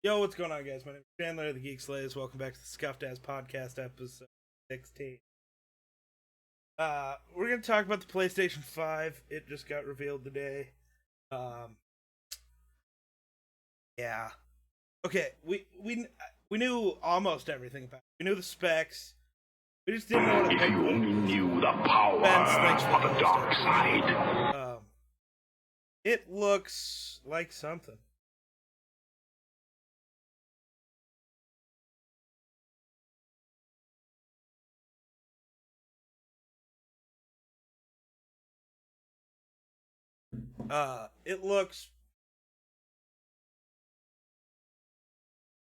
Yo, what's going on, guys? My name is Chandler, the Geek Slays. Welcome back to the Scuffed Ass Podcast, episode 16. We're gonna talk about the PlayStation 5. It just got revealed today. Yeah. Okay, we knew almost everything about it. We knew the specs. We just didn't know what it If looked you like. only knew the power Thanks for of the dark side. It looks like something.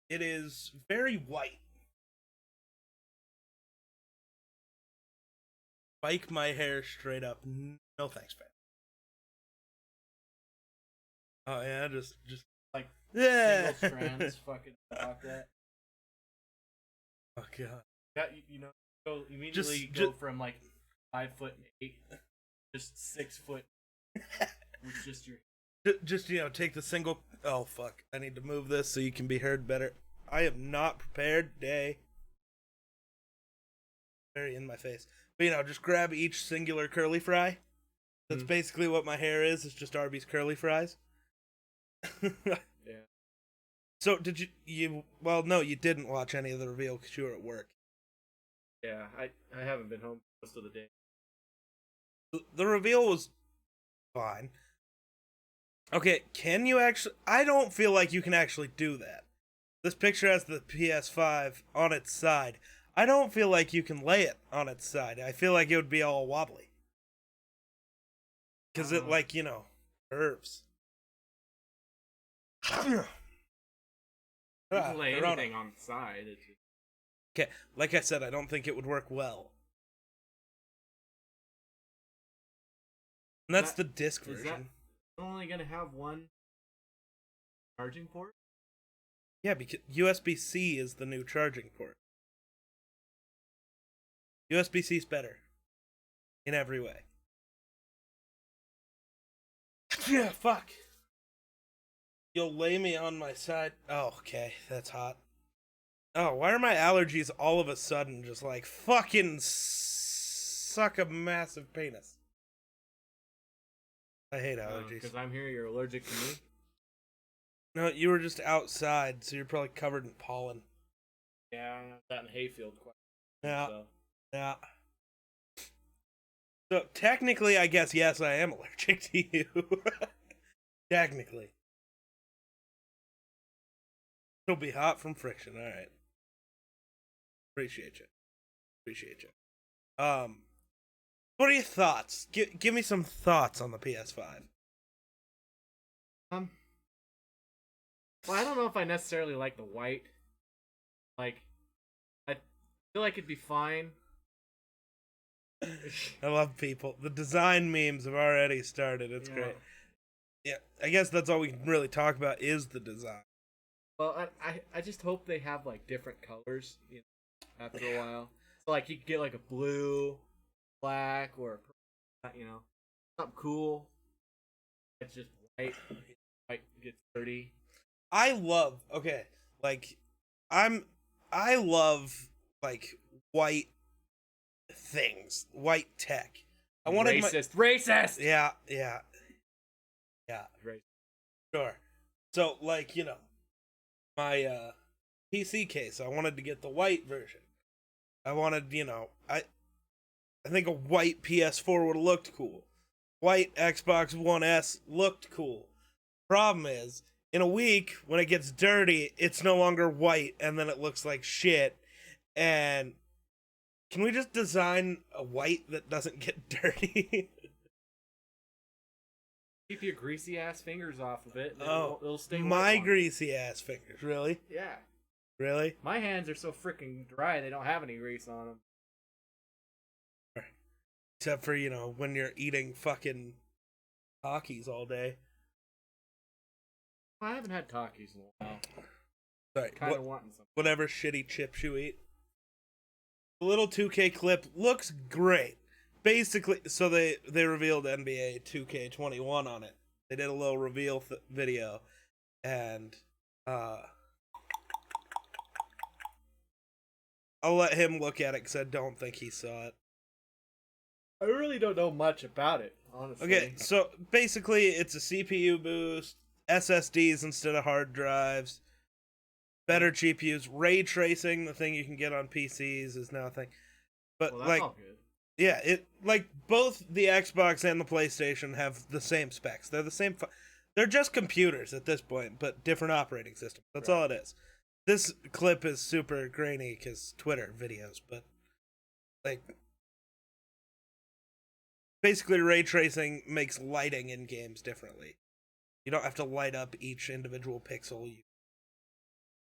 It is very white. Spike my hair straight up. No thanks, man. Oh yeah, just Like yeah. single strands, fucking rock that. Oh god. Yeah, go immediately go from like 5'8", just 6 foot with just your. Just take the single. Oh fuck! I need to move this so you can be heard better. I am not prepared today. Very in my face. But just grab each singular curly fry. That's basically what my hair is. It's just Arby's curly fries. Yeah. So did you? Well, no, you didn't watch any of the reveal because you were at work. Yeah, I haven't been home most of the day. The reveal was fine. Okay, can you actually? I don't feel like you can actually do that. This picture has the PS5 on its side. I don't feel like you can lay it on its side. I feel like it would be all wobbly. Because it, curves. You can lay anything on the side. Okay, like I said, I don't think it would work well. And that's the disc version. Only gonna have one charging port? Yeah, because USB-C is the new charging port. USB-C is better. In every way. Yeah, fuck. You'll lay me on my side. Oh, okay, that's hot. Oh, why are my allergies all of a sudden just like fucking suck a massive penis? I hate allergies. Because I'm here, you're allergic to me? No, you were just outside, so you're probably covered in pollen. Yeah, that in hayfield quite. Yeah. So. Yeah. So technically, I guess, yes, I am allergic to you. Technically. It'll be hot from friction, alright. Appreciate you. What are your thoughts? Give me some thoughts on the PS5. Well, I don't know if I necessarily like the white. Like, I feel like it'd be fine. I love people. The design memes have already started. It's great. Yeah, I guess that's all we can really talk about is the design. Well, I just hope they have like different colors, after a while. So like you could get like a blue, black, or something cool. It's just white. White gets dirty. I love white things, white tech. I wanted racist. Yeah. Right. Sure. So my PC case, I wanted to get the white version. I wanted, I think a white PS4 would have looked cool. White Xbox One S looked cool. Problem is, in a week, when it gets dirty, it's no longer white, and then it looks like shit. And can we just design a white that doesn't get dirty? Keep your greasy ass fingers off of it. It'll stay white. My greasy ass fingers, really? Yeah. Really? My hands are so freaking dry; they don't have any grease on them. Except for when you're eating fucking Takis all day. I haven't had Takis in a while. Sorry, Kind of wanting some. Whatever shitty chips you eat. The little 2K clip looks great. Basically, so they revealed NBA 2K21 on it. They did a little reveal video, and I'll let him look at it because I don't think he saw it. I really don't know much about it, honestly. Okay, so basically it's a CPU boost, SSDs instead of hard drives, better GPUs, ray tracing, the thing you can get on PCs is now a thing. But Well, that's like, all good. yeah, it like both the Xbox and the PlayStation have the same specs. They're the same. They're just computers at this point, but different operating systems. That's all it is. This clip is super grainy because Twitter videos, but like basically ray tracing makes lighting in games differently. You don't have to light up each individual pixel.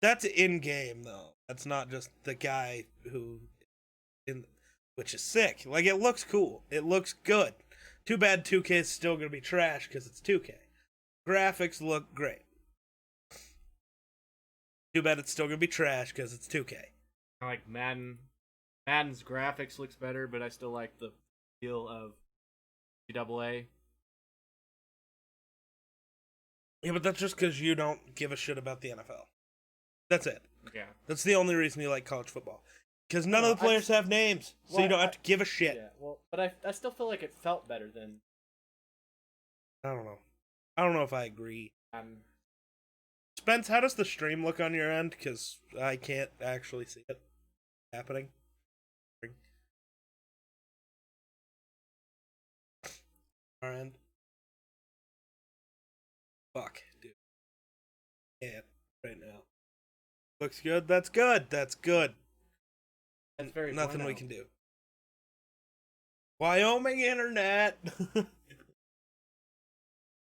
That's in game though. That's not just the guy who in, which is sick. Like it looks cool. It looks good. Too bad 2K is still gonna be trash because it's 2K. Graphics look great. Too bad it's still gonna be trash because it's 2K. I like Madden. Madden's graphics looks better, but I still like the feel of NCAA. Yeah, but that's just because you don't give a shit about the NFL. That's it. Yeah. That's the only reason you like college football. Because none of the players have names, so you don't have to give a shit. Yeah, well, but I still feel like it felt better than. I don't know. I don't know if I agree. Spence, how does the stream look on your end? Because I can't actually see it happening. Our end. Fuck, dude. Can't right now. Looks good. That's good. That's good. That's very Nothing bueno. we can do. Wyoming internet.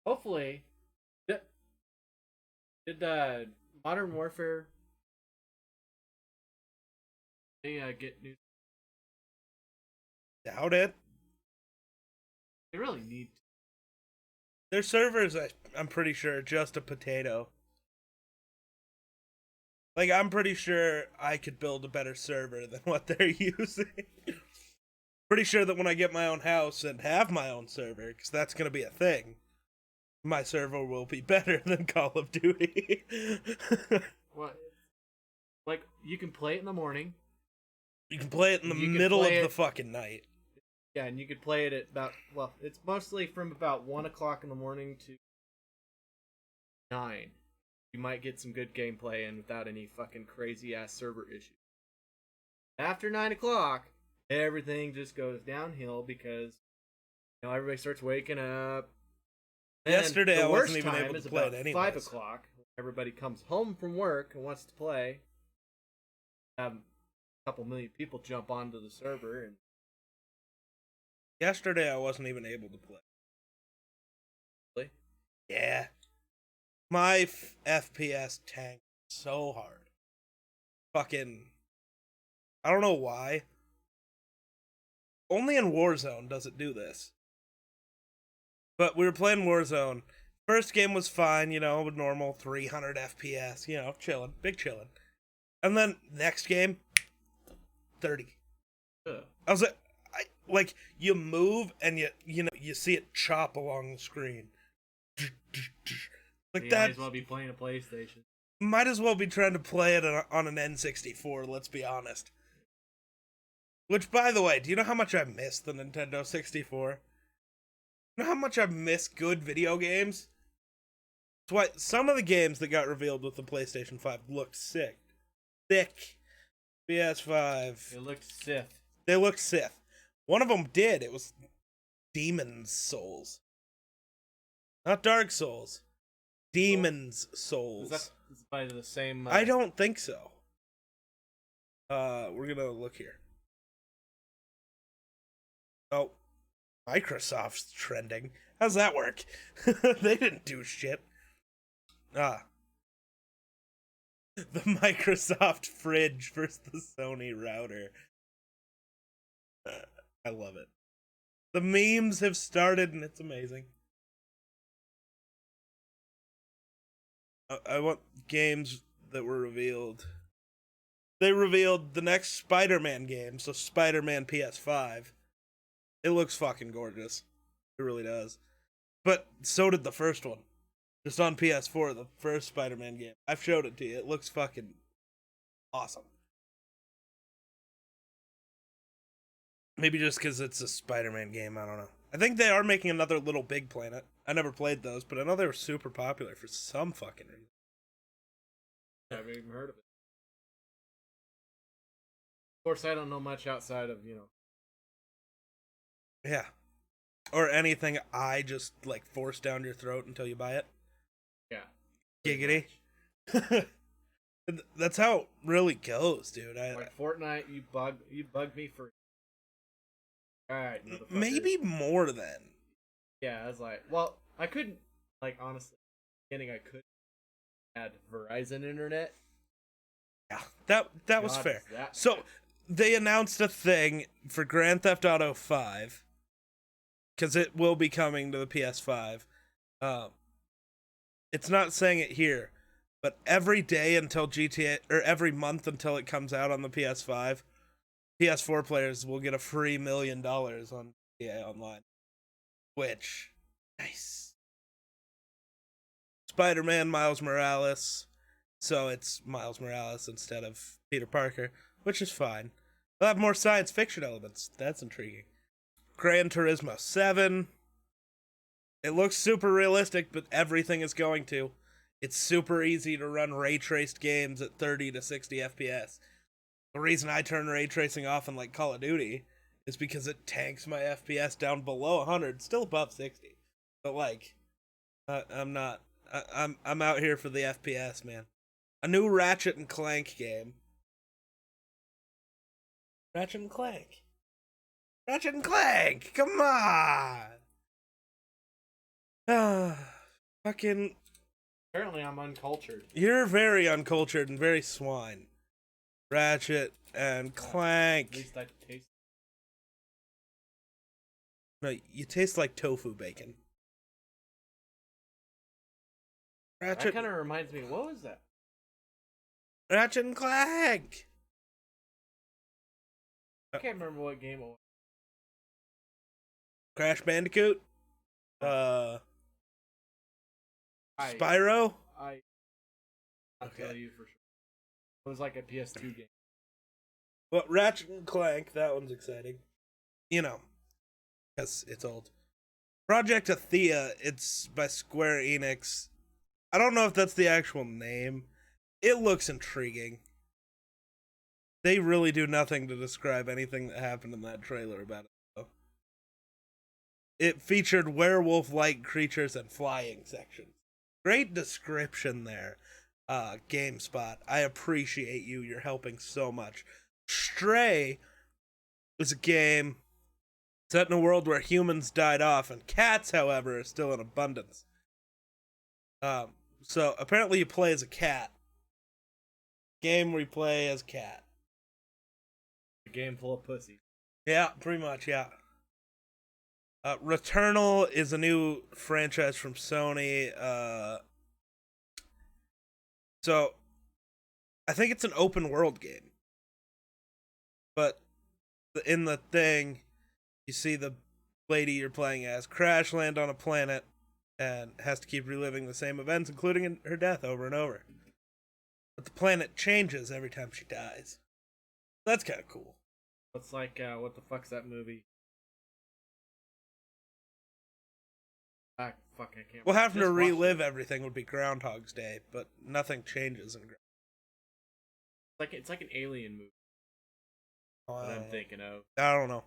Hopefully, did Modern Warfare they get new? Doubt it. They really need. Their servers, I'm pretty sure, are just a potato. Like, I'm pretty sure I could build a better server than what they're using. Pretty sure that when I get my own house and have my own server, because that's going to be a thing, my server will be better than Call of Duty. What? Like, you can play it in the morning. You can play it in the middle of the fucking night. Yeah, and you could play it at about, well, it's mostly from about 1 o'clock in the morning to 9. You might get some good gameplay in without any fucking crazy ass server issues. After 9 o'clock, everything just goes downhill because, you know, everybody starts waking up. Yesterday I wasn't even time able to is play it about anyways. 5 o'clock. Everybody comes home from work and wants to play. A couple million people jump onto the server and. Yesterday I wasn't even able to play. Really? Yeah. My FPS tanked so hard. Fucking. I don't know why. Only in Warzone does it do this. But we were playing Warzone. First game was fine, you know, with normal 300 FPS, you know, chilling, big chilling. And then next game, 30. Ugh. I was like, you move and you see it chop along the screen. Like You that. might as well be playing a PlayStation. Might as well be trying to play it on an N64, let's be honest. Which, by the way, do you know how much I miss the Nintendo 64? You know how much I miss good video games? That's why some of the games that got revealed with the PlayStation 5 looked sick. Thick. PS5. It looked Sith. They looked Sith. One of them did. It was Demon's Souls. Not Dark Souls. Demon's Souls. Is that by the same? I don't think so. We're gonna look here. Oh, Microsoft's trending. How's that work? They didn't do shit. The Microsoft fridge versus the Sony router. I love it. The memes have started and it's amazing. I want games that were revealed. They revealed the next Spider-Man game, so Spider-Man PS5. It looks fucking gorgeous. It really does. But so did the first one. Just on PS4, the first Spider-Man game. I've showed it to you. It looks fucking awesome. Maybe just because it's a Spider-Man game, I don't know. I think they are making another Little Big Planet. I never played those, but I know they were super popular for some fucking reason. I haven't even heard of it. Of course, I don't know much outside of, Yeah. Or anything I just, like, force down your throat until you buy it. Yeah. Giggity. That's how it really goes, dude. Like Fortnite, you bugged me for. Alright, maybe more than. Yeah, I was like, well, I couldn't, like, honestly, beginning I could add Verizon internet. Yeah, that was fair. So they announced a thing for Grand Theft Auto 5 because it will be coming to the PS5. It's not saying it here, but every day until GTA, or every month until it comes out on the PS5, PS4 players will get a free $1 million on GTA Online. Which, nice. Spider-Man, Miles Morales. So it's Miles Morales instead of Peter Parker, which is fine. They'll have more science fiction elements. That's intriguing. Gran Turismo 7. It looks super realistic, but everything is going to. It's super easy to run ray traced games at 30 to 60 FPS. The reason I turn ray tracing off in like Call of Duty is because it tanks my FPS down below 100, still above 60. But like, I'm not. I'm out here for the FPS, man. A new Ratchet and Clank game. Ratchet and Clank. Ratchet and Clank. Come on. Fucking. Apparently, I'm uncultured. You're very uncultured and very swine. Ratchet and Clank. At least I taste. No, you taste like tofu bacon. That Ratchet. kind of reminds me. What was that? Ratchet and Clank. I can't remember what game it was. Crash Bandicoot. Spyro. I'll tell you for sure. It was like a PS2 game. Well, Ratchet and Clank, that one's exciting. You know, because it's old. Project Athea, it's by Square Enix. I don't know if that's the actual name. It looks intriguing. They really do nothing to describe anything that happened in that trailer about it, though. It featured werewolf-like creatures and flying sections. Great description there, GameSpot. I appreciate you. You're helping so much. Stray is a game set in a world where humans died off, and cats, however, are still in abundance. So apparently you play as a cat. Game where you play as a cat. A game full of pussy. Yeah, pretty much, yeah. Returnal is a new franchise from Sony. So I think it's an open world game. But in the thing, you see the lady you're playing as crash land on a planet and has to keep reliving the same events, including her death over and over. But the planet changes every time she dies. That's kind of cool. It's like, what the fuck's that movie? I can't. Well, having to relive everything would be Groundhog's Day, but nothing changes in It's like an alien movie that I'm thinking of. I don't know.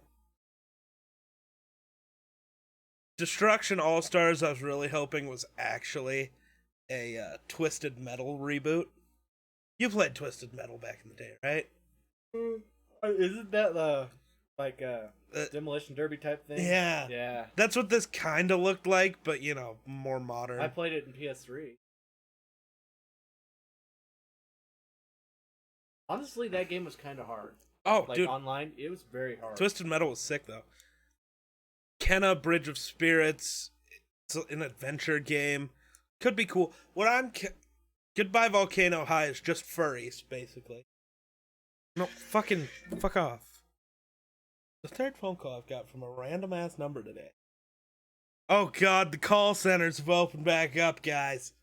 Destruction All-Stars, I was really hoping was actually a Twisted Metal reboot. You played Twisted Metal back in the day, right? Isn't that the Demolition Derby type thing? Yeah. Yeah. That's what this kind of looked like, but, more modern. I played it in PS3. Honestly, that game was kind of hard. Oh, like, dude. Online, it was very hard. Twisted Metal was sick, though. Kenna, Bridge of Spirits. It's an adventure game. Could be cool. Goodbye Volcano High is just furries, basically. No, fuck off. The third phone call I've got from a random ass number today. Oh god, the call centers have opened back up, guys.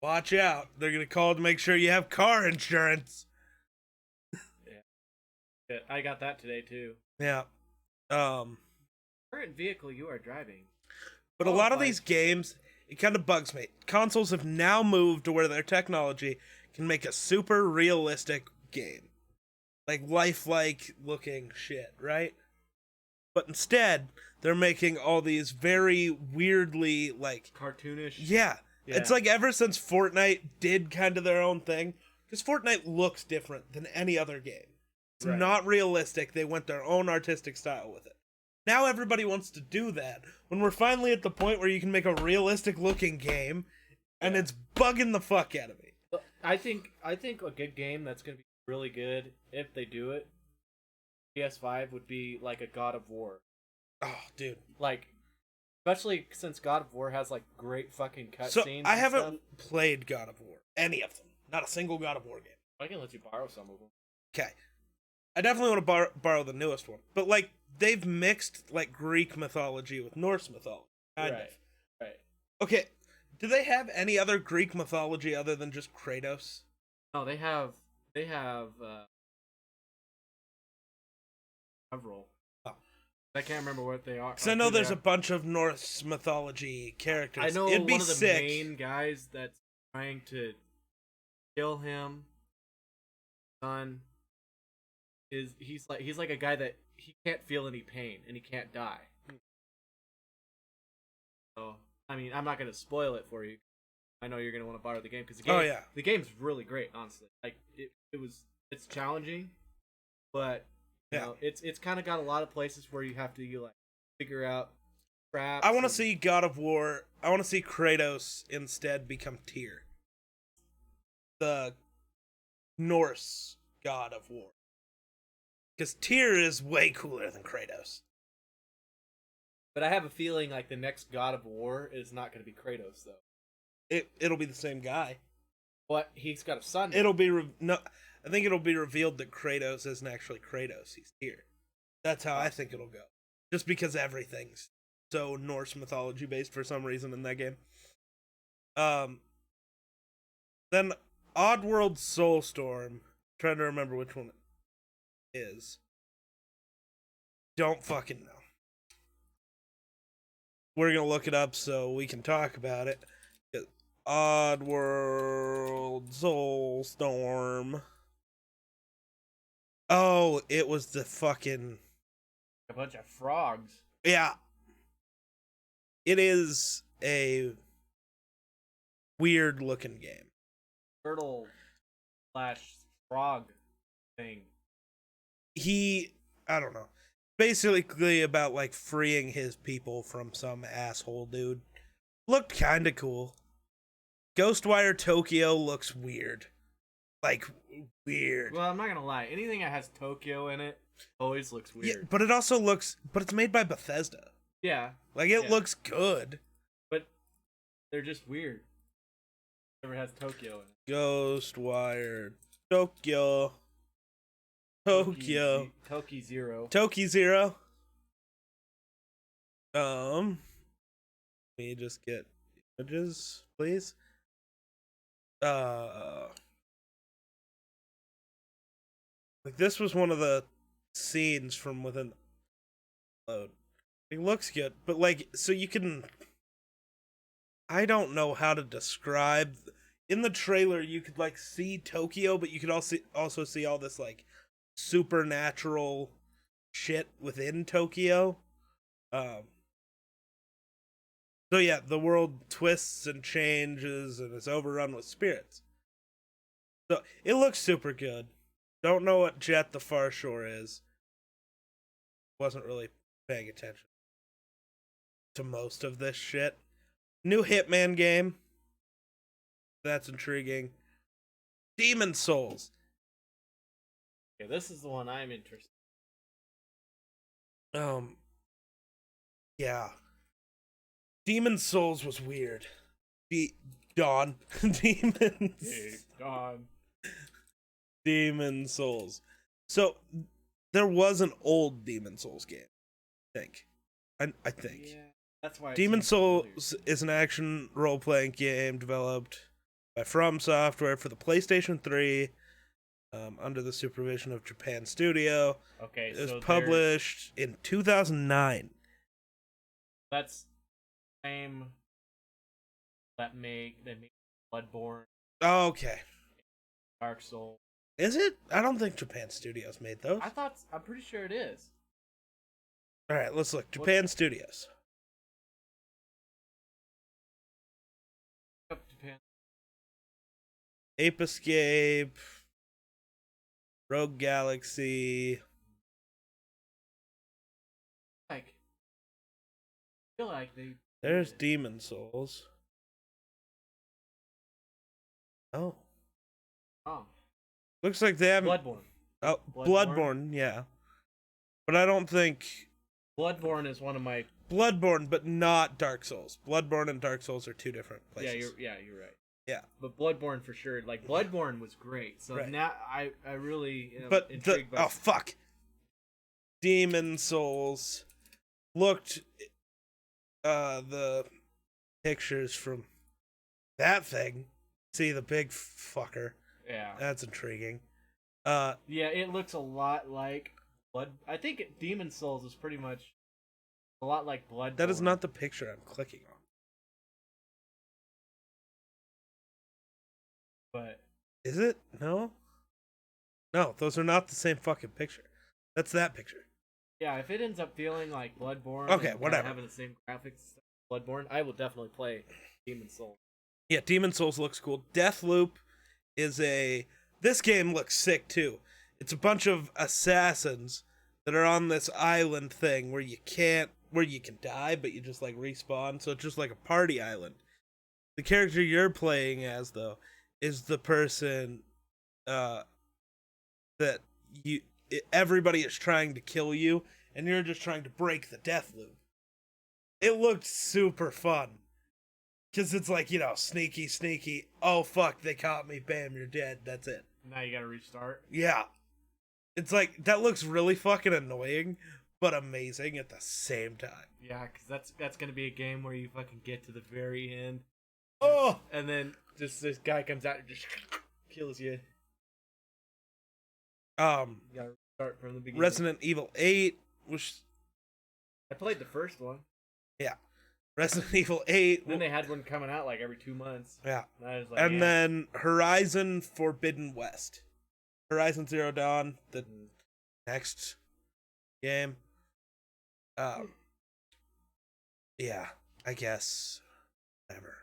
Watch out. They're gonna call to make sure you have car insurance. shit. I got that today too. Yeah. Current vehicle you are driving. But a lot of these games, it kind of bugs me. Consoles have now moved to where their technology can make a super realistic game. Like lifelike looking shit, right? But instead, they're making all these very weirdly, like... cartoonish. Yeah. It's like ever since Fortnite did kind of their own thing, because Fortnite looks different than any other game. It's not realistic. They went their own artistic style with it. Now everybody wants to do that, when we're finally at the point where you can make a realistic looking game, and it's bugging the fuck out of me. I think a good game that's going to be really good, if they do it, PS5 would be like a God of War. Oh, dude. Like, especially since God of War has like great fucking cutscenes. So I haven't played God of War, any of them. Not a single God of War game. I can let you borrow some of them. Okay. I definitely want to borrow the newest one. But, like, they've mixed, like, Greek mythology with Norse mythology. Kind of. Right. Okay, do they have any other Greek mythology other than just Kratos? No, they have several. Oh. I can't remember what they are. Because I know there's a bunch of Norse mythology characters. I know It'd be one of the sick. main guys that's trying to kill him. Son he's like a guy that he can't feel any pain and he can't die. So I mean, I'm not gonna spoil it for you. I know you're gonna want to borrow the game because the game's really great. Honestly, like it's challenging, but you know, it's kind of got a lot of places where you have to like figure out traps. I want to see God of War. I want to see Kratos instead become Tyr, the Norse God of War. Because Tyr is way cooler than Kratos. But I have a feeling like the next God of War is not going to be Kratos, though. It'll be the same guy. But he's got a son. It'll be I think it'll be revealed that Kratos isn't actually Kratos. He's Tyr. That's how I think it'll go. Just because everything's so Norse mythology based for some reason in that game. Then Oddworld Soulstorm. Trying to remember which one it is. Don't fucking know. We're gonna look it up so we can talk about it. Oddworld Soulstorm. Oh, it was the fucking... a bunch of frogs. Yeah. It is a weird looking game. Turtle / frog thing. I don't know. Basically about like freeing his people from some asshole dude. Looked kinda cool. Ghostwire Tokyo looks weird. Like, weird. Well, I'm not gonna lie. Anything that has Tokyo in it always looks weird. Yeah, but it also looks... But it's made by Bethesda. Yeah. Like, it looks good. But they're just weird. Never has Tokyo in it. Ghostwire Tokyo. Tokyo. Toki Zero. Toki Zero. Let me just get images, please. Like, this was one of the scenes from within the load. It looks good, but like, so you can... I don't know how to describe... In the trailer, you could like see Tokyo, but you could also see all this like supernatural shit within Tokyo. So yeah, the world twists and changes and is overrun with spirits. So it looks super good. Don't know what Jet the Far Shore is. Wasn't really paying attention to most of this shit. New Hitman game. That's intriguing. Demon Souls. Yeah, this is the one I'm interested Yeah. Demon Souls was weird. Dawn. Demons. Hey, Dawn. Demon Souls. So, there was an old Demon Souls game, I think. I think. Yeah, that's why Demon Souls is an action role-playing game developed by From Software for the PlayStation 3, under the supervision of Japan Studio. Okay, It was so published in 2009. that's the same that made Bloodborne, Oh, okay. Dark Souls. Is it? I don't think Japan Studios made those. I'm pretty sure it is. All right, let's look. Japan Studios. Up Japan. Ape Escape, Rogue Galaxy. Like, I feel like they. There's Demon Souls. Oh. Oh, Looks like they haven't. Bloodborne. Oh, Bloodborne, yeah. But I don't think. Bloodborne is one of my. Bloodborne, but not Dark Souls. Bloodborne and Dark Souls are two different places. You're right. Yeah. But Bloodborne for sure. Like Bloodborne was great. So Right. now I really am But intrigued by. oh fuck. Demon Souls looked the pictures from that thing. See the big fucker. Yeah. That's intriguing. Yeah, it looks a lot like I think Demon Souls is pretty much a lot like Bloodborne. That is not the picture I'm clicking on. But Is it? No? No, those are not the same fucking picture. That's that picture. yeah, if it ends up feeling like Bloodborne, Okay, and whatever. having the same graphics as Bloodborne, I will definitely play Demon Souls. Yeah, Demon Souls looks cool. Deathloop is this game looks sick too. It's a bunch of assassins that are on this island thing where you can die, but you just like respawn. So it's just like a party island. The character you're playing as though is the person that everybody is trying to kill you, and you're just trying to break the death loop. It looked super fun. Because it's like, sneaky. Oh, fuck, they caught me. Bam, you're dead. That's it. Now you gotta restart. Yeah. It's like, that looks really fucking annoying, but amazing at the same time. Yeah, because that's gonna be a game where you fucking get to the very end, Oh! and then just this guy comes out and just kills you. You gotta start from the beginning. Resident Evil 8, which... I played the first one. Yeah. Resident Evil 8. Then they had one coming out like every 2 months. Yeah. And I was like, And then Horizon Forbidden West. Horizon Zero Dawn, the next game. Yeah, I guess. Whatever.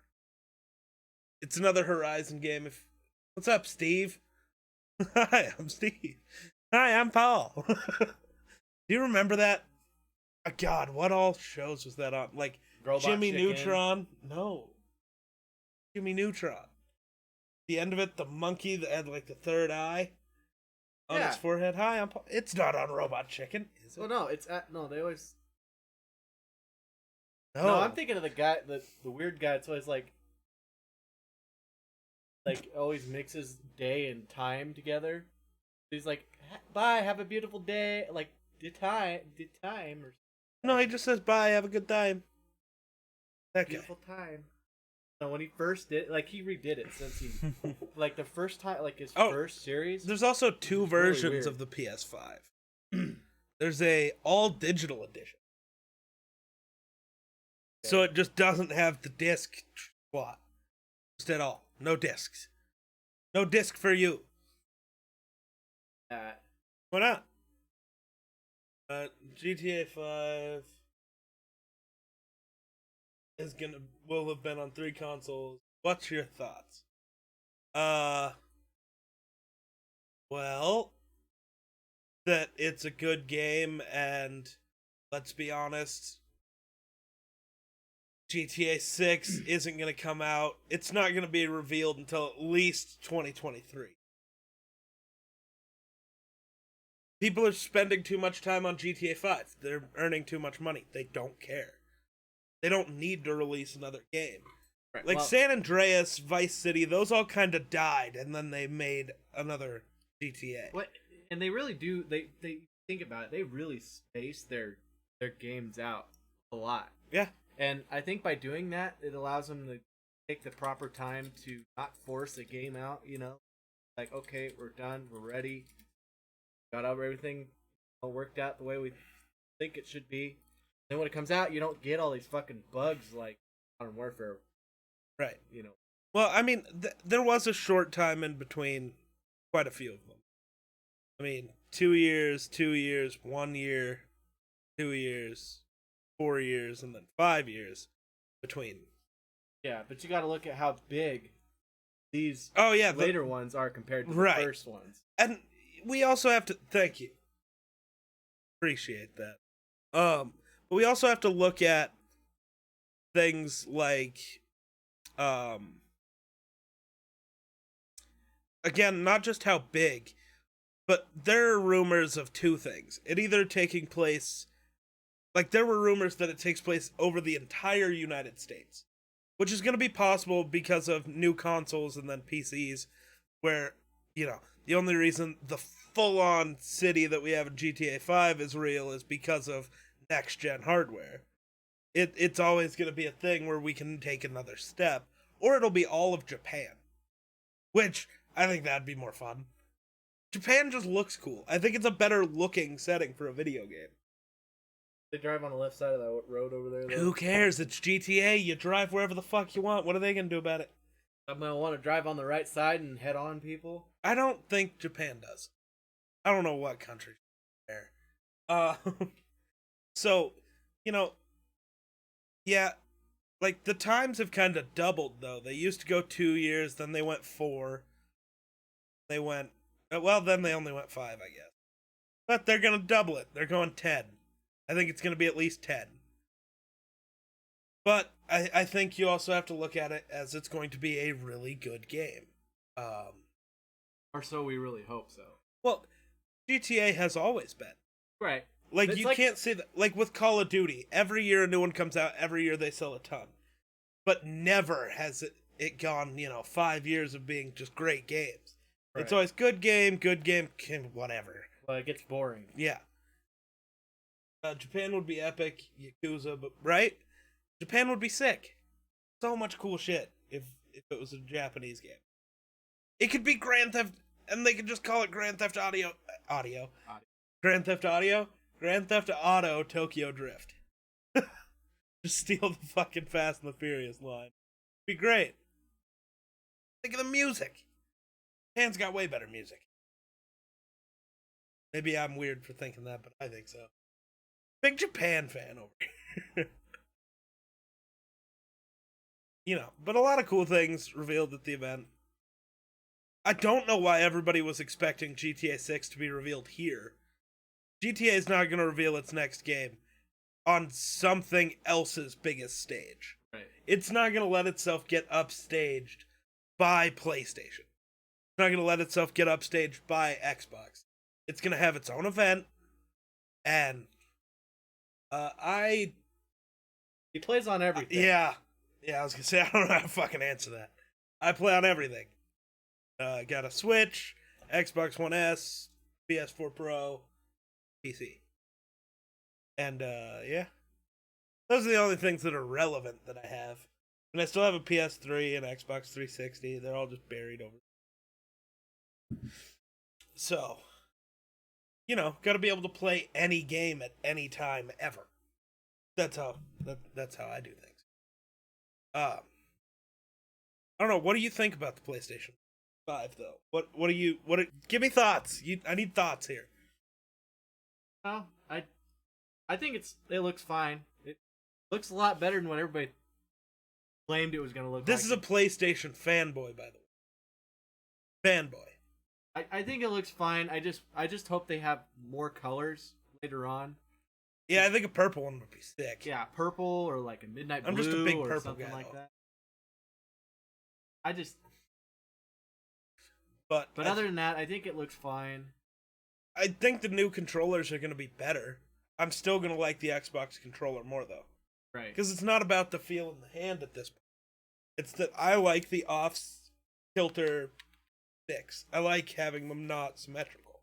It's another Horizon game. What's up, Steve? Hi, I'm Steve. Hi, I'm Paul. Do you remember that? God, what all shows was that on? Like Robot Jimmy Chicken. Neutron? No. Jimmy Neutron. The end of it, the monkey that had like the third eye on his forehead. Hi, I'm Paul. It's not on Robot Chicken, is it? Well, no, it's no. They always. No, No, I'm thinking of the guy, the weird guy. It's always like always mixes day and time together. He's like, "Bye, have a beautiful day." Like the time, or No, he just says bye, have a good time. That guy. beautiful time. No, when he first did, like he redid it since he, like the first time, like his first series. There's also two It's really versions weird. of the PS5. There's a all digital edition. So it just doesn't have the disc slot. Just at all. No discs. No disc for you. Why not? GTA 5 will have been on 3 consoles. What's your thoughts? Well, that it's a good game, and let's be honest, GTA 6 isn't going to come out. It's not going to be revealed until at least 2023. People are spending too much time on GTA 5. They're earning too much money. They don't care. They don't need to release another game. Right, Like well, San Andreas, Vice City, those all kind of died, and then they made another GTA. What? And they really do. They think about it. They really space their games out a lot. Yeah. And I think by doing that, it allows them to take the proper time to not force a game out. like, okay, we're done, we're ready, got everything worked out the way we think it should be. Then when it comes out, you don't get all these fucking bugs like Modern Warfare, Right. you know. Well, I mean, there was a short time in between quite a few of them. I mean, 2 years, 1 year, 2 years, 4 years, and then 5 years between. Yeah, but you got to look at how big these later ones are compared to the first ones. And we also have to thank you. Appreciate that. But we also have to look at things like again, not just how big, but there are rumors of two things. It either taking place, like there were rumors that it takes place over the entire United States, which is going to be possible because of new consoles and then PCs, where, you know, the only reason the full-on city that we have in GTA 5 is real is because of next-gen hardware. It's always going to be a thing where we can take another step, or it'll be all of Japan, which I think that'd be more fun. Japan just looks cool. I think it's a better looking setting for a video game. They drive on the left side of that road over there, though. Who cares? It's GTA. You drive wherever the fuck you want. What are they going to do about it? I'm going to want to drive on the right side and head on people. I don't think Japan does. I don't know what country there. So, you know, yeah, like the times have kind of doubled though. They used to go 2 years, then they went 4. They went, well, then they only went 5, I guess. But they're going to double it. They're going 10. I think it's going to be at least 10. But I think you also have to look at it as it's going to be a really good game. Or so we really hope so. Well, GTA has always been. Right. Like, you can't say that. Like, with Call of Duty, every year a new one comes out, every year they sell a ton. But never has it gone, 5 years of being just great games. Right. It's always good game, whatever. Well, it gets boring. Yeah. Japan would be epic, Yakuza, but right? Japan would be sick. So much cool shit if it was a Japanese game. It could be Grand Theft, and they could just call it Grand Theft Audio. Grand Theft Audio? Grand Theft Auto Tokyo Drift. Just steal the fucking Fast and the Furious line. Be great. Think of the music. Japan's got way better music. Maybe I'm weird for thinking that, but I think so. Big Japan fan over here. But a lot of cool things revealed at the event. I don't know why everybody was expecting GTA 6 to be revealed here. GTA is not going to reveal its next game on something else's biggest stage. Right. It's not going to let itself get upstaged by PlayStation. It's not going to let itself get upstaged by Xbox. It's going to have its own event, and he plays on everything. Yeah, I was going to say, I don't know how to fucking answer that. I play on everything. Got a Switch, Xbox One S, PS4 Pro, PC. And, yeah. Those are the only things that are relevant that I have. And I still have a PS3 and Xbox 360. They're all just buried over. So, gotta be able to play any game at any time ever. That's how I do things. I don't know. What do you think about the PlayStation 5 though? Give me thoughts. I need thoughts here. Well, I think it looks fine. It looks a lot better than what everybody claimed it was going to look like. This is a PlayStation fanboy, by the way. Fanboy. I think it looks fine. I just hope they have more colors later on. Yeah, I think a purple one would be sick. Yeah, purple or like a midnight blue. I'm just a big or purple something guy, like though. that. But other than that, I think it looks fine. I think the new controllers are going to be better. I'm still going to like the Xbox controller more, though. Right. Because it's not about the feel in the hand at this point. It's that I like the off-kilter sticks. I like having them not symmetrical.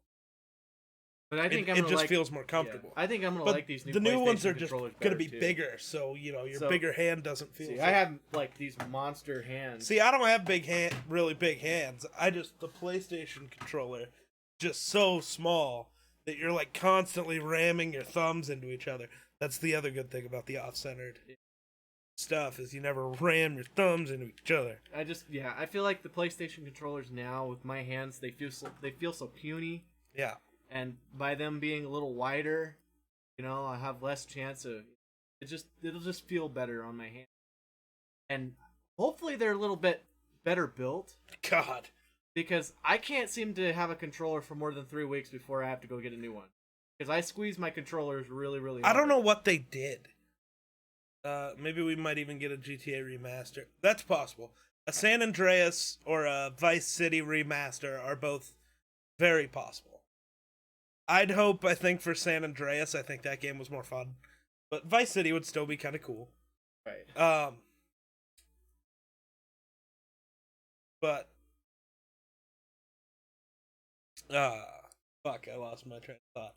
But I think it just feels more comfortable. Yeah, I think I'm gonna But like these new. The new ones PlayStation are just controllers gonna be better, too. bigger, so your bigger hand doesn't feel. See, I have like these monster hands. See, I don't have really big hands. The PlayStation controller, just so small that you're like constantly ramming your thumbs into each other. That's the other good thing about the off-centered stuff is you never ram your thumbs into each other. I feel like the PlayStation controllers now with my hands they feel so puny. Yeah. And by them being a little wider, I have less chance of it'll just feel better on my hand. And hopefully they're a little bit better built. God. Because I can't seem to have a controller for more than 3 weeks before I have to go get a new one. Because I squeeze my controllers really, really hard. I don't know what they did. Maybe we might even get a GTA remaster. That's possible. A San Andreas or a Vice City remaster are both very possible. I think for San Andreas, I think that game was more fun. But Vice City would still be kind of cool. Right. But fuck, I lost my train of thought.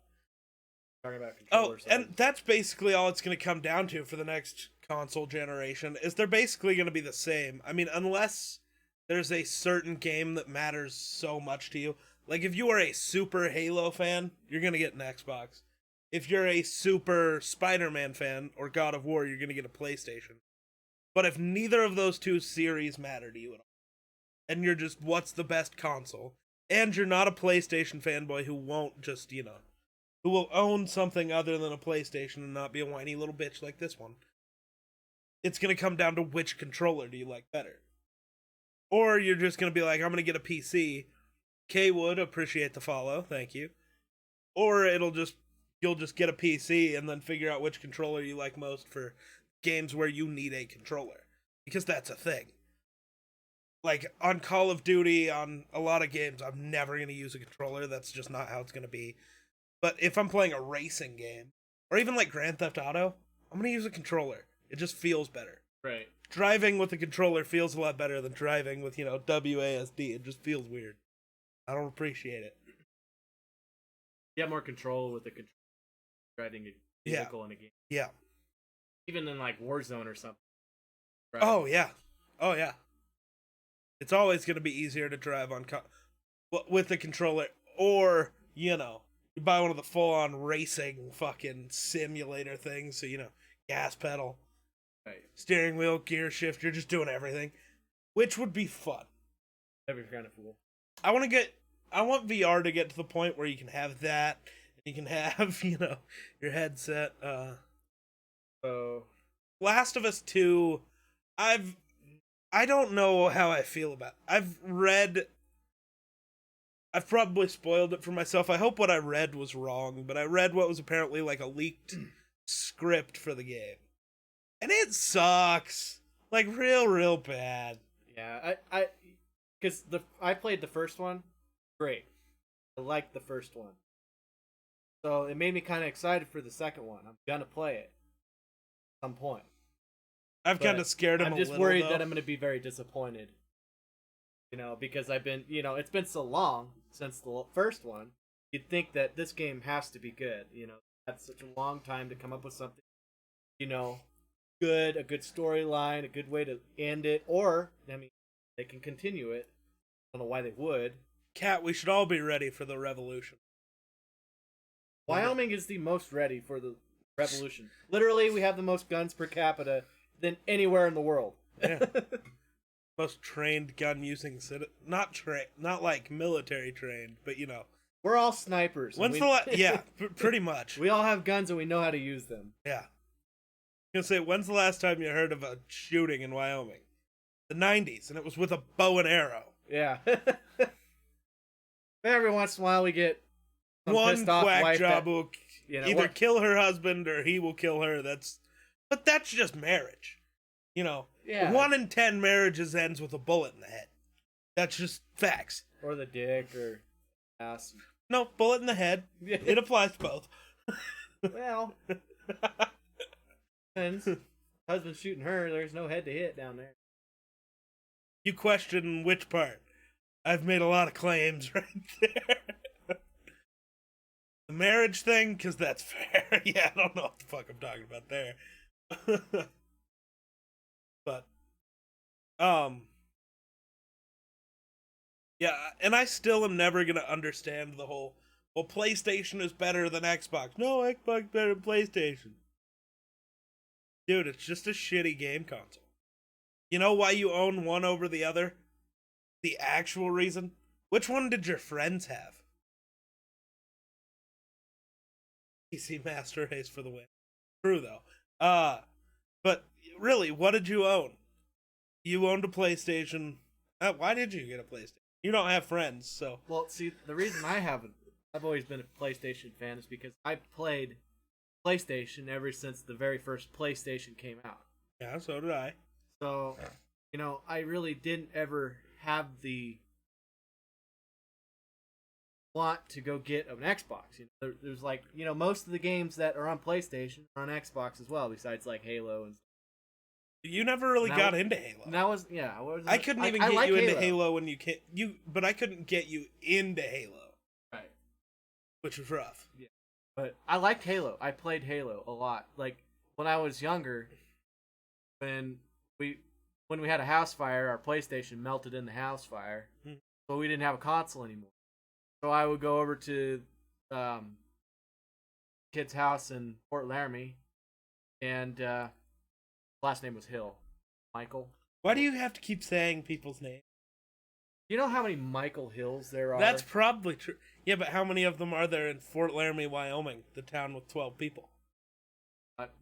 Talking about controllers. And that's basically all it's going to come down to for the next console generation, is they're basically going to be the same. I mean, unless there's a certain game that matters so much to you. Like, if you are a super Halo fan, you're going to get an Xbox. If you're a super Spider-Man fan or God of War, you're going to get a PlayStation. But if neither of those two series matter to you at all, and you're just, what's the best console? And you're not a PlayStation fanboy who won't just, who will own something other than a PlayStation and not be a whiny little bitch like this one. It's going to come down to which controller do you like better. Or you're just going to be like, I'm going to get a PC. K would appreciate the follow, thank you. Or you'll just get a PC and then figure out which controller you like most for games where you need a controller. Because that's a thing. Like, on Call of Duty, on a lot of games, I'm never going to use a controller. That's just not how it's going to be. But if I'm playing a racing game, or even like Grand Theft Auto, I'm going to use a controller. It just feels better. Right. Driving with a controller feels a lot better than driving with, WASD. It just feels weird. I don't appreciate it. You have more control with the driving a vehicle in a game. Yeah. Even in like Warzone or something. Right. Oh, yeah. Oh, yeah. It's always going to be easier to drive on with the controller. Or, you buy one of the full-on racing fucking simulator things. So, gas pedal, right, steering wheel, gear shift. You're just doing everything. Which would be fun. That'd be kind of cool. I want VR to get to the point where you can have that. And you can have, your headset. So, Last of Us 2, I don't know how I feel about it. I've probably spoiled it for myself. I hope what I read was wrong, but I read what was apparently like a leaked script for the game. And it sucks. Like, real bad. Yeah, because I played the first one. Great. I liked the first one. So it made me kind of excited for the second one. I'm going to play it at some point. I've kind of scared him a little, I'm just worried that I'm going to be very disappointed. Because I've been, it's been so long since the first one. You'd think that this game has to be good. That's such a long time to come up with something, good, a good storyline, a good way to end it. Or, they can continue it. I don't know why they would. Kat, we should all be ready for the revolution. Wyoming is the most ready for the revolution. Literally, we have the most guns per capita than anywhere in the world. Yeah. Most trained gun using not like military trained, but we're all snipers. Pretty much. We all have guns and we know how to use them. Yeah. I'm gonna say, when's the last time you heard of a shooting in Wyoming? The 90s, and it was with a bow and arrow. Yeah. Every once in a while we get one quack job who will either kill her husband or he will kill her. But that's just marriage. Yeah. 1 in 10 marriages ends with a bullet in the head. That's just facts. Or the dick or ass. No, bullet in the head. It applies to both. Well, depends. Husband's shooting her. There's no head to hit down there. You question which part? I've made a lot of claims right there. The marriage thing, because that's fair. Yeah, I don't know what the fuck I'm talking about there. But, yeah, and I still am never gonna understand the whole, well, PlayStation is better than Xbox. No, Xbox better than PlayStation. Dude, it's just a shitty game console. You know why you own one over the other? The actual reason? Which one did your friends have? PC Master Race for the win. True, though. But really, what did you own? You owned a PlayStation. Why did you get a PlayStation? You don't have friends, so. Well, see, the reason I've always been a PlayStation fan is because I played PlayStation ever since the very first PlayStation came out. Yeah, so did I. So, I really didn't ever have the want to go get an Xbox. There's like, most of the games that are on PlayStation are on Xbox as well, besides like Halo and stuff. You never really got into Halo. And that was, yeah. I couldn't even get you into Halo when but I couldn't get you into Halo. Right. Which was rough. Yeah. But I liked Halo. I played Halo a lot. Like, when I was younger, when we had a house fire, our PlayStation melted in the house fire, so we didn't have a console anymore. So I would go over to kid's house in Fort Laramie, and last name was Hill. Michael. Why do you have to keep saying people's names? You know how many Michael Hills there are? That's probably true. Yeah, but how many of them are there in Fort Laramie, Wyoming, the town with 12 people?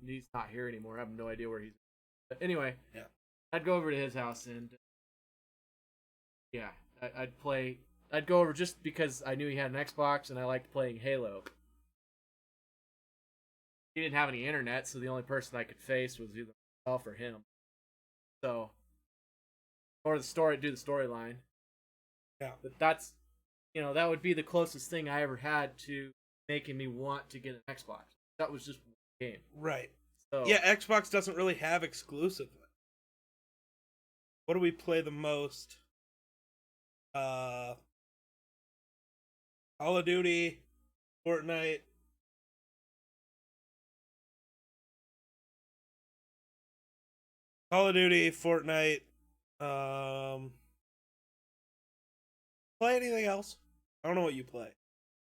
He's not here anymore. I have no idea where he's. But anyway, yeah, I'd go over to his house and yeah, I'd go over just because I knew he had an Xbox and I liked playing Halo. He didn't have any internet, so the only person I could face was either myself or him. So, or do the storyline. Yeah, but that's, that would be the closest thing I ever had to making me want to get an Xbox. That was just one game. Right. So yeah, Xbox doesn't really have exclusive. What do we play the most? Call of Duty, Fortnite. Call of Duty, Fortnite. Play anything else? I don't know what you play.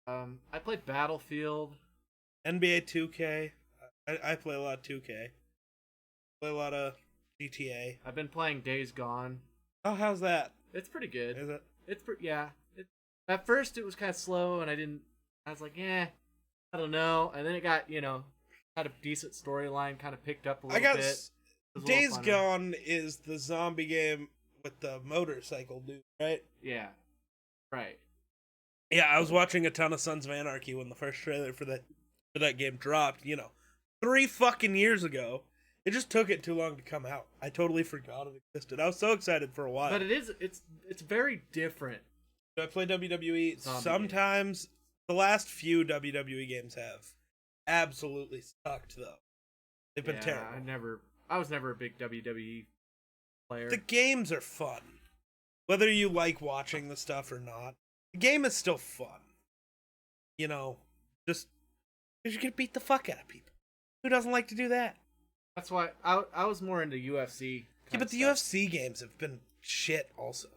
I played Battlefield. NBA 2K. I play a lot of 2K. Play a lot of GTA. I've been playing Days Gone. Oh, how's that? It's pretty good. Is it? It's yeah. At first it was kind of slow, and I was like, I don't know. And then it got, had a decent storyline, kind of picked up a little bit. Days Gone is the zombie game with the motorcycle dude, right? Yeah. Right. Yeah, I was watching a ton of Sons of Anarchy when the first trailer for that game dropped, 3 fucking years ago. It just took it too long to come out. I totally forgot it existed. I was so excited for a while. But it's very different. Do I play WWE? Zombie Sometimes. Game. The last few WWE games have absolutely sucked, though. They've been terrible. I was never a big WWE player. The games are fun. Whether you like watching the stuff or not, the game is still fun. Just because you can beat the fuck out of people. Who doesn't like to do that? That's why I was more into UFC. Yeah, but the UFC games have been shit also.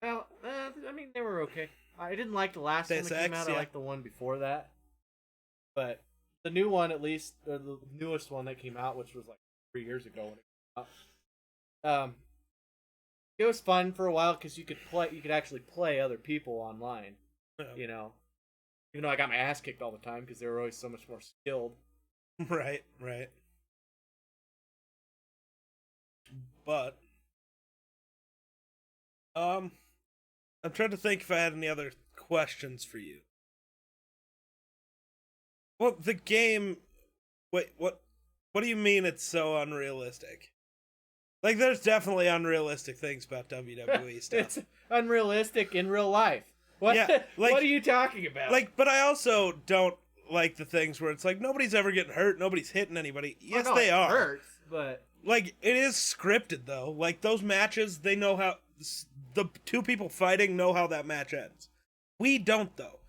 Well, they were okay. I didn't like the last one that came out. Yeah. I liked the one before that. But the new one, at least, or the newest one that came out, which was like 3 years ago when it came out, it was fun for a while because you could actually play other people online. Yeah. Even though I got my ass kicked all the time because they were always so much more skilled. Right. But, I'm trying to think if I had any other questions for you. Well, the game... Wait, what do you mean it's so unrealistic? Like, there's definitely unrealistic things about WWE stuff. It's unrealistic in real life. What? Yeah, what are you talking about? But I also don't like the things where it's like, nobody's ever getting hurt, nobody's hitting anybody. Yes, they are. Hurts, but... Like, it is scripted, though. Like, those matches, they know how... The two people fighting know how that match ends. We don't though.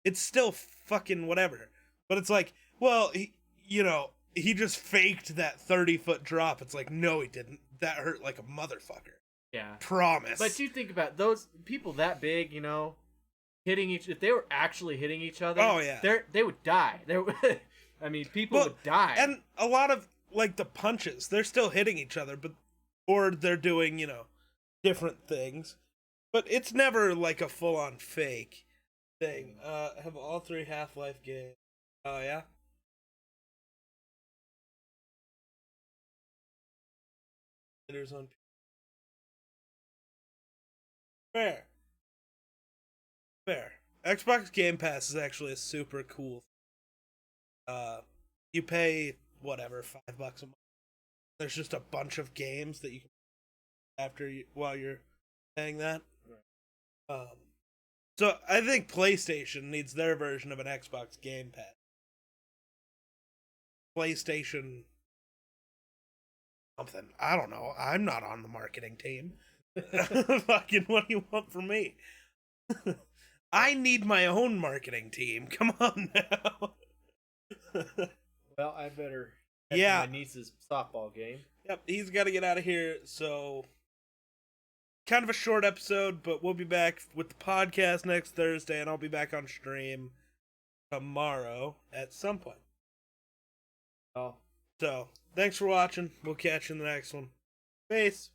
It's still fucking whatever. But it's like, well, he just faked that 30-foot drop. It's like, no, he didn't. That hurt like a motherfucker. Yeah. Promise. But you think about those people that big, hitting if they were actually hitting each other, oh yeah, they would die. I mean, people would die. And a lot of like the punches, they're still hitting each other, or they're doing, different things. But it's never like a full-on fake thing. Have all 3 Half-Life games. Oh yeah. There's on fair. Xbox Game Pass is actually a super cool. You pay whatever $5 a month. There's just a bunch of games that you can while you're paying that. So I think PlayStation needs their version of an Xbox Game Pass. PlayStation something. I don't know. I'm not on the marketing team. Fucking what do you want from me? I need my own marketing team. Come on now. Well, I better my niece's softball game. Yep, he's got to get out of here. So, kind of a short episode, but we'll be back with the podcast next Thursday, and I'll be back on stream tomorrow at some point. Oh. So, thanks for watching. We'll catch you in the next one. Peace.